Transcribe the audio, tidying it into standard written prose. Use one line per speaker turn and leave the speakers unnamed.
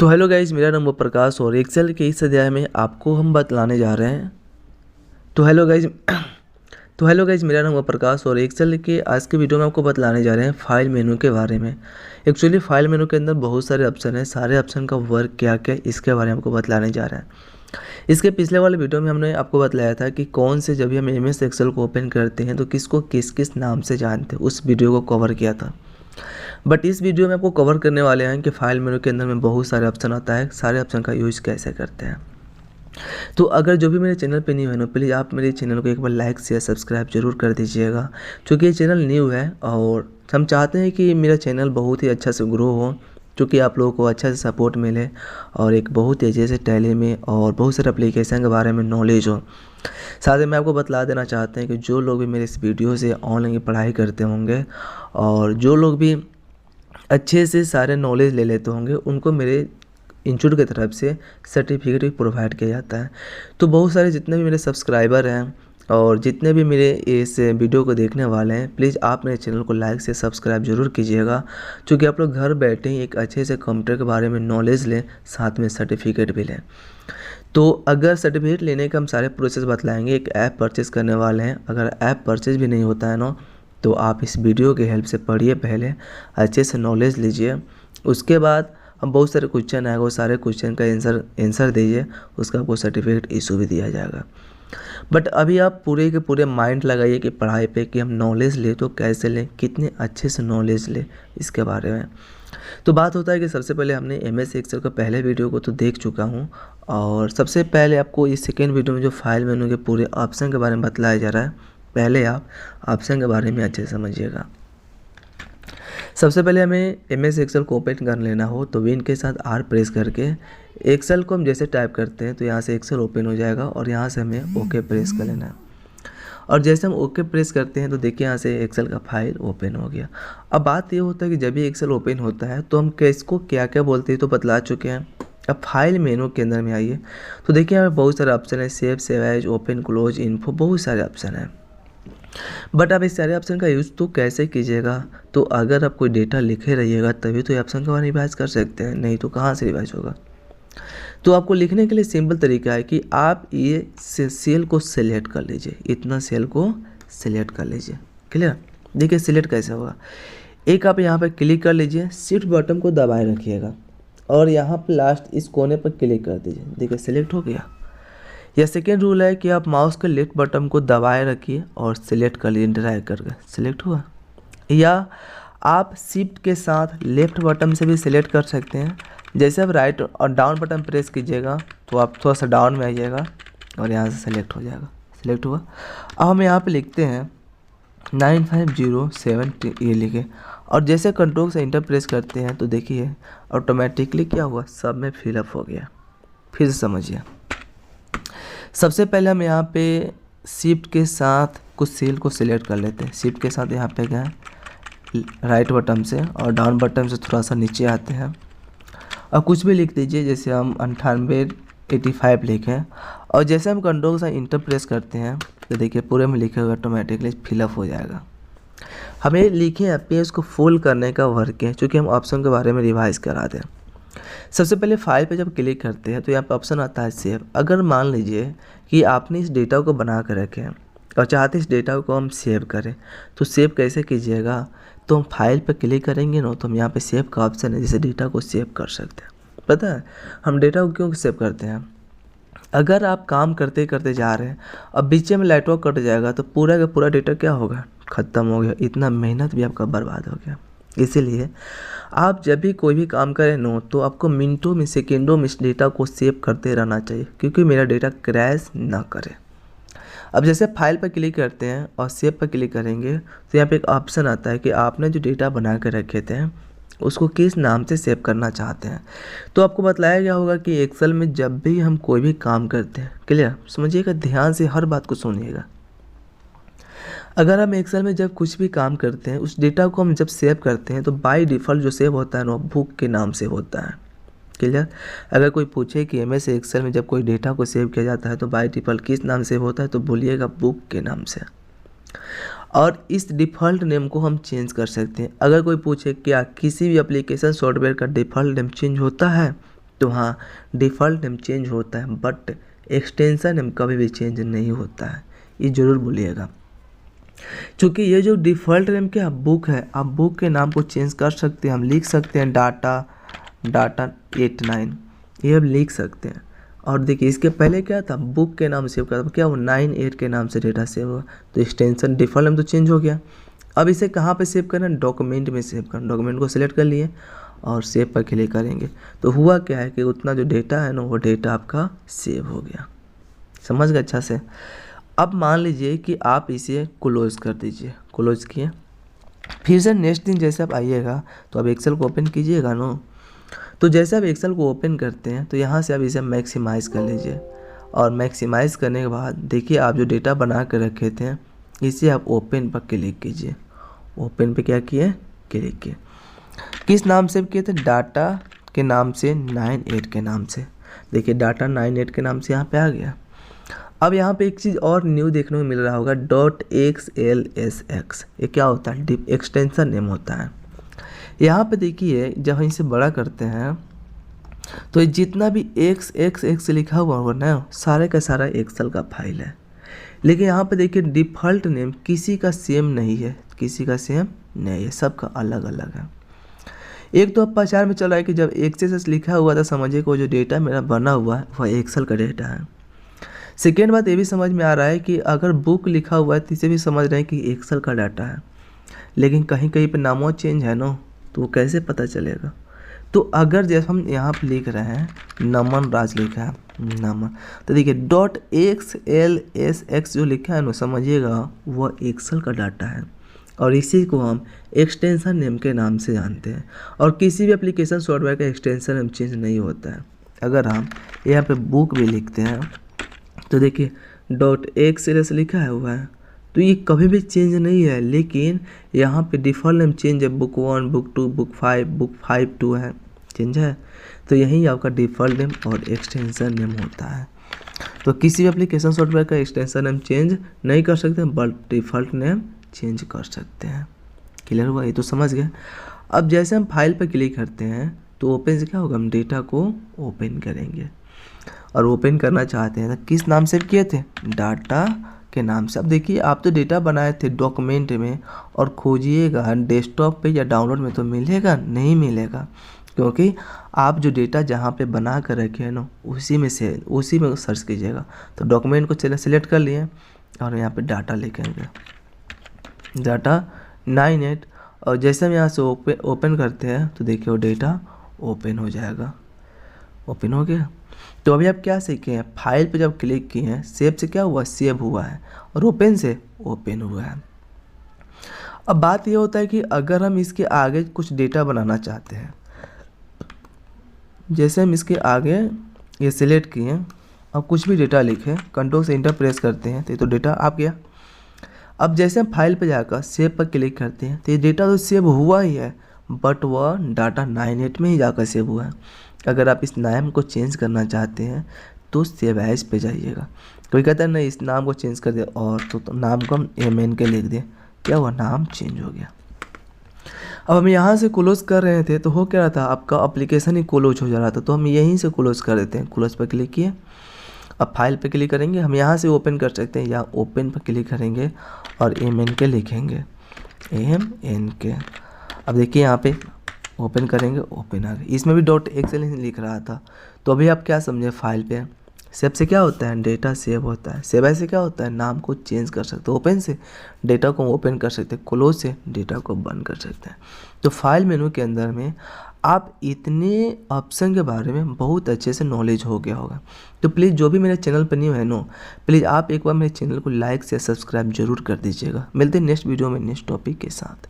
तो hello guys, मेरा नाम वो प्रकाश और एक्सेल के इस अध्याय में आपको हम बतलाने जा रहे हैं। तो हेलो गाइज मेरा नाम वो प्रकाश और एक्सेल के आज के वीडियो में आपको बतलाने जा रहे हैं फाइल मेनू के बारे में। एक्चुअली फाइल मेनू के अंदर बहुत सारे ऑप्शन हैं, सारे ऑप्शन का वर्क क्या क्या इसके बारे में आपको बतलाने जा रहे हैं। इसके पिछले वाले वीडियो में हमने आपको बतलाया था कि कौन से जब भी हम MS एक्सेल को ओपन करते हैं तो किसको किस किस नाम से जानते हैं, उस वीडियो को कवर किया था। बट इस वीडियो में आपको कवर करने वाले हैं कि फाइल मेनू के अंदर में बहुत सारे ऑप्शन आता है, सारे ऑप्शन का यूज़ कैसे करते हैं। तो अगर जो भी मेरे चैनल पे न्यू है ना, प्लीज़ आप मेरे चैनल को एक बार लाइक शेयर सब्सक्राइब जरूर कर दीजिएगा, क्योंकि ये चैनल न्यू है और हम चाहते हैं कि मेरा चैनल बहुत ही अच्छा से ग्रो हो, क्योंकि आप लोगों को अच्छा से सपोर्ट मिले और एक बहुत तेज़ी से टैली में और बहुत सारे एप्लीकेशन के बारे में नॉलेज हो। साथ ही मैं आपको बतला देना चाहते हैं कि जो लोग भी मेरे इस वीडियो से ऑनलाइन पढ़ाई करते होंगे और जो लोग भी अच्छे से सारे नॉलेज ले लेते होंगे, उनको मेरे इंस्टीट्यूट की तरफ से सर्टिफिकेट भी प्रोवाइड किया जाता है। तो बहुत सारे जितने भी मेरे सब्सक्राइबर हैं और जितने भी मेरे इस वीडियो को देखने वाले हैं, प्लीज़ आप मेरे चैनल को लाइक से सब्सक्राइब जरूर कीजिएगा, क्योंकि आप लोग घर बैठे ही एक अच्छे से कंप्यूटर के बारे में नॉलेज लें, साथ में सर्टिफिकेट भी लें। तो अगर सर्टिफिकेट लेने का हम सारे प्रोसेस बतलाएंगे, एक ऐप परचेज़ करने वाले हैं, अगर ऐप परचेज़ भी नहीं होता है ना, तो आप इस वीडियो के हेल्प से पढ़िए, पहले अच्छे से नॉलेज लीजिए, उसके बाद हम बहुत सारे क्वेश्चन आएगा, वो सारे क्वेश्चन का आंसर दीजिए, उसका आपको सर्टिफिकेट इशू भी दिया जाएगा। बट अभी आप पूरे के पूरे माइंड लगाइए कि पढ़ाई पे कि हम नॉलेज ले तो कैसे लें, कितने अच्छे से नॉलेज ले इसके बारे में। तो बात होता है कि सबसे पहले हमने MS एक्सेल का पहले वीडियो को तो देख चुका हूँ, और सबसे पहले आपको इस सेकेंड वीडियो में जो फाइल मेनू के पूरे ऑप्शन के बारे में बतलाया जा रहा है, पहले आप ऑप्शन के बारे में अच्छे से समझिएगा। सबसे पहले हमें MS एक्सेल को ओपन कर लेना हो तो विन के साथ R प्रेस करके एक्सेल को हम जैसे टाइप करते हैं तो यहाँ से एक्सेल ओपन हो जाएगा और यहाँ से हमें OK प्रेस कर लेना है। और जैसे हम OK प्रेस करते हैं तो देखिए यहाँ से एक्सेल का फाइल ओपन हो गया। अब बात ये होता है कि जब भी एक्सेल ओपन होता है तो हम किसको क्या क्या बोलते हैं तो बतला चुके हैं। अब फाइल मेनू के अंदर में आइए तो देखिए यहाँ पे बहुत सारे ऑप्शन है, save, save as, open, close, info, बहुत सारे ऑप्शन हैं। बट आप इस सारे ऑप्शन का यूज़ तो कैसे कीजिएगा, तो अगर आप कोई डेटा लिखे रहिएगा तभी तो ये ऑप्शन का रिवाइज कर सकते हैं, नहीं तो कहाँ से रिवाइज होगा। तो आपको लिखने के लिए सिंपल तरीका है कि आप ये सेल को सिलेक्ट कर लीजिए, इतना सेल को सिलेक्ट कर लीजिए। क्लियर? देखिए सिलेक्ट कैसे होगा, एक आप यहाँ पर क्लिक कर लीजिए, शिफ्ट बटन को दबाए रखिएगा और यहाँ पर लास्ट इस कोने पर क्लिक कर दीजिए। देखिए सिलेक्ट हो गया। या सेकेंड रूल है कि आप माउस के लेफ्ट बटन को दबाए रखिए और सिलेक्ट कर लीजिए, ड्रैग करके सिलेक्ट हुआ। या आप शिफ्ट के साथ लेफ्ट बटन से भी सिलेक्ट कर सकते हैं। जैसे आप राइट और डाउन बटन प्रेस कीजिएगा तो आप थोड़ा सा डाउन में आइएगा और यहाँ से सिलेक्ट हो जाएगा। सिलेक्ट हुआ। अब हम यहाँ पे लिखते हैं 9507 ये लिखे और जैसे कंट्रोल से इंटर प्रेस करते हैं तो देखिए ऑटोमेटिकली क्या हुआ, सब में फिलअप हो गया। फिर से समझिए, सबसे पहले हम यहाँ पे शिफ्ट के साथ कुछ सेल को सिलेक्ट कर लेते हैं। शिफ्ट के साथ यहाँ पे गए राइट बटन से और डाउन बटन से थोड़ा सा नीचे आते हैं और कुछ भी लिख दीजिए, जैसे हम 9885 लिखें और जैसे हम कंट्रोल से इंटर प्रेस करते हैं तो देखिए पूरे में लिखे हुए ऑटोमेटिकली फिलअप हो जाएगा। हमें लिखे हैं पेज को फुल करने का वर्क है, क्योंकि हम ऑप्शन के बारे में रिवाइज करा दें। सबसे पहले फाइल पे जब क्लिक करते हैं तो यहाँ पे ऑप्शन आता है सेव। अगर मान लीजिए कि आपने इस डेटा को बना कर रखे हैं और चाहते इस डेटा को हम सेव करें, तो सेव कैसे कीजिएगा, तो हम फाइल पे क्लिक करेंगे ना तो हम यहाँ पे सेव का ऑप्शन है, जिसे डेटा को सेव कर सकते हैं। पता है हम डेटा को क्यों सेव करते हैं, अगर आप काम करते करते जा रहे हैं अब बीच में लाइट वर्क कट जाएगा तो पूरा का पूरा डेटा क्या होगा, ख़त्म हो गया, इतना मेहनत भी आपका बर्बाद हो गया। इसीलिए आप जब भी कोई भी काम करें नो तो आपको मिनटों में सेकेंडों में इस डेटा को सेव करते रहना चाहिए, क्योंकि मेरा डेटा क्रैश ना करे। अब जैसे फाइल पर क्लिक करते हैं और सेव पर क्लिक करेंगे तो यहाँ पे एक ऑप्शन आता है कि आपने जो डेटा बना कर रखे थे उसको किस नाम से सेव करना चाहते हैं। तो आपको बताया गया होगा कि एक्सेल में जब भी हम कोई भी काम करते हैं, क्लियर समझिएगा, ध्यान से हर बात को सुनिएगा। अगर हम एक्सेल में जब कुछ भी काम करते हैं, उस डेटा को हम जब सेव करते हैं तो बाय डिफ़ॉल्ट जो सेव होता है ना बुक के नाम से होता है। क्लियर? अगर कोई पूछे कि MS एक्सेल में जब कोई डेटा को सेव किया जाता है तो बाय डिफ़ॉल्ट किस नाम से होता है, तो बोलिएगा बुक के नाम से। और इस डिफ़ॉल्ट नेम को हम चेंज कर सकते हैं। अगर कोई पूछे क्या किसी भी एप्लीकेशन सॉफ्टवेयर का डिफ़ॉल्ट नेम चेंज होता है, तो हाँ, डिफ़ॉल्ट नेम चेंज होता है बट एक्सटेंशन नेम कभी भी चेंज नहीं होता है, ये ज़रूर भूलिएगा। क्योंकि ये जो डिफ़ॉल्ट नेम क्या बुक है, आप बुक के नाम को चेंज कर सकते हैं, हम लिख सकते हैं डाटा 89, ये हम लिख सकते हैं। और देखिए इसके पहले क्या था, बुक के नाम सेव करता था, क्या वो 98 के नाम से डेटा सेव हुआ, तो एक्सटेंशन डिफ़ॉल्ट नेम तो चेंज हो गया। अब इसे कहाँ पे सेव करना है, डॉक्यूमेंट में सेव करना। डॉक्यूमेंट को सिलेक्ट कर लिए और सेव पर क्लिक करेंगे, तो हुआ क्या है कि उतना जो डेटा है ना वो डेटा आपका सेव हो गया। समझ गए अच्छा से। अब मान लीजिए कि आप इसे क्लोज कर दीजिए, क्लोज किए, फिर से नेक्स्ट दिन जैसे आप आइएगा तो अब एक्सेल को ओपन कीजिएगा नो, तो जैसे आप एक्सेल को ओपन करते हैं तो यहाँ से आप इसे मैक्सिमाइज़ कर लीजिए, और मैक्सिमाइज़ करने के बाद देखिए आप जो डेटा बना कर रखे थे इसे आप ओपन पर क्लिक कीजिए। ओपन पे क्या किए, क्लिक किए। किस नाम से किए थे, डाटा के नाम से, 98 के नाम से। देखिए डाटा 98 के नाम से यहाँ पे आ गया। अब यहाँ पे एक चीज़ और न्यू देखने को मिल रहा होगा, .xlsx, ये क्या होता है, एक्सटेंशन नेम होता है। यहाँ पे देखिए जब हम इसे बड़ा करते हैं तो जितना भी x लिखा हुआ होगा ना, सारे का सारा एक्सेल का फाइल है। लेकिन यहाँ पे देखिए डिफ़ॉल्ट नेम किसी का सेम नहीं है, किसी का सेम नहीं है, सबका अलग अलग है। एक तो अब पहचान में चल रहा है कि जब एक्सेस लिखा हुआ था समझिए कि वो जो डेटा मेरा बना हुआ है वह एक्सेल का डेटा है। सेकेंड बात ये भी समझ में आ रहा है कि अगर बुक लिखा हुआ है तो इसे भी समझ रहे हैं कि एक्सेल का डाटा है, लेकिन कहीं कहीं पे नामों चेंज है ना, तो वो कैसे पता चलेगा। तो अगर जैसे हम यहाँ पर लिख रहे हैं नमन राज लिखा है, नमन, तो देखिए .xlsx जो लिखा है ना, समझिएगा वह एक्सेल का डाटा है, और इसी को हम एक्सटेंशन नेम के नाम से जानते हैं। और किसी भी एप्लीकेशन सॉफ्टवेयर का एक्सटेंशन नेम चेंज नहीं होता है। अगर हम यहाँ पे बुक भी लिखते हैं तो देखिए .xls लिखा हुआ है, तो ये कभी भी चेंज नहीं है, लेकिन यहाँ पे डिफ़ॉल्ट नेम चेंज है, बुक 1, बुक 2, बुक 5 है, चेंज है। तो यही आपका डिफ़ॉल्ट नेम और एक्सटेंशन नेम होता है। तो किसी भी एप्लीकेशन सॉफ्टवेयर का एक्सटेंशन नेम चेंज नहीं कर सकते, बट डिफ़ॉल्ट नेम चेंज कर सकते हैं। क्लियर हुआ, ये तो समझ गए। अब जैसे हम फाइल पर क्लिक करते हैं तो ओपन से क्या होगा, हम डेटा को ओपन करेंगे, और ओपन करना चाहते हैं तो किस नाम से किए थे, डाटा के नाम से। अब देखिए आप तो डेटा बनाए थे डॉक्यूमेंट में, और खोजिएगा डेस्कटॉप पे या डाउनलोड में तो मिलेगा नहीं, मिलेगा, क्योंकि आप जो डेटा जहाँ पे बना कर रखे हैं ना उसी में सर्च कीजिएगा। तो डॉक्यूमेंट को चलिए सिलेक्ट कर लिए और यहाँ पे डाटा लिखेंगे, डाटा 98, और जैसे हम यहाँ से ओपन करते हैं तो देखिए वो डेटा ओपन हो जाएगा। ओपन हो गया। तो अभी आप क्या सीखे हैं, फाइल पे जब क्लिक किए हैं, सेव से क्या हुआ, सेव हुआ है, और ओपन से ओपन हुआ है। अब बात ये होता है कि अगर हम इसके आगे कुछ डेटा बनाना चाहते हैं, जैसे हम इसके आगे ये सिलेक्ट किए, अब कुछ भी डेटा लिखे, कंट्रोल से इंटर प्रेस करते हैं तो ये तो डेटा आ गया। अब जैसे हम फाइल पे जाकर सेव पर क्लिक करते हैं तो ये डेटा तो सेव हुआ ही है, बट वह डाटा 98 में ही जाकर सेव हुआ है। अगर आप इस नाम को चेंज करना चाहते हैं तो सेव एज पे जाइएगा। कोई कहता है नहीं इस नाम को चेंज कर दे, और तो नाम को हम MN के लिख दें, क्या हुआ, नाम चेंज हो गया। अब हम यहाँ से क्लोज कर रहे थे तो हो क्या रहा था, आपका एप्लीकेशन ही क्लोज हो जा रहा था, तो हम यहीं से क्लोज कर देते हैं। क्लोज पर क्लिक किए, अब फाइल पे क्लिक करेंगे, हम यहाँ से ओपन कर सकते हैं, या ओपन पर क्लिक करेंगे और MN के लिखेंगे, MN के। अब देखिए यहाँ पे ओपन करेंगे, ओपन आ गया। इसमें भी .xl लिख रहा था। तो अभी आप क्या समझे, फाइल पे सेव से क्या होता है, डेटा सेव होता है। सेव से क्या होता है, नाम को चेंज कर सकते हो, ओपन से डेटा को ओपन कर सकते हैं, क्लोज से डेटा को बंद कर सकते हैं। तो फाइल मेनू के अंदर में आप इतने ऑप्शन के बारे में बहुत अच्छे से नॉलेज हो गया होगा। तो प्लीज़ जो भी मेरे चैनल पर न्यू है नो, प्लीज़ आप एक बार मेरे चैनल को लाइक से सब्सक्राइब जरूर कर दीजिएगा। मिलते हैं नेक्स्ट वीडियो में नेक्स्ट टॉपिक के साथ।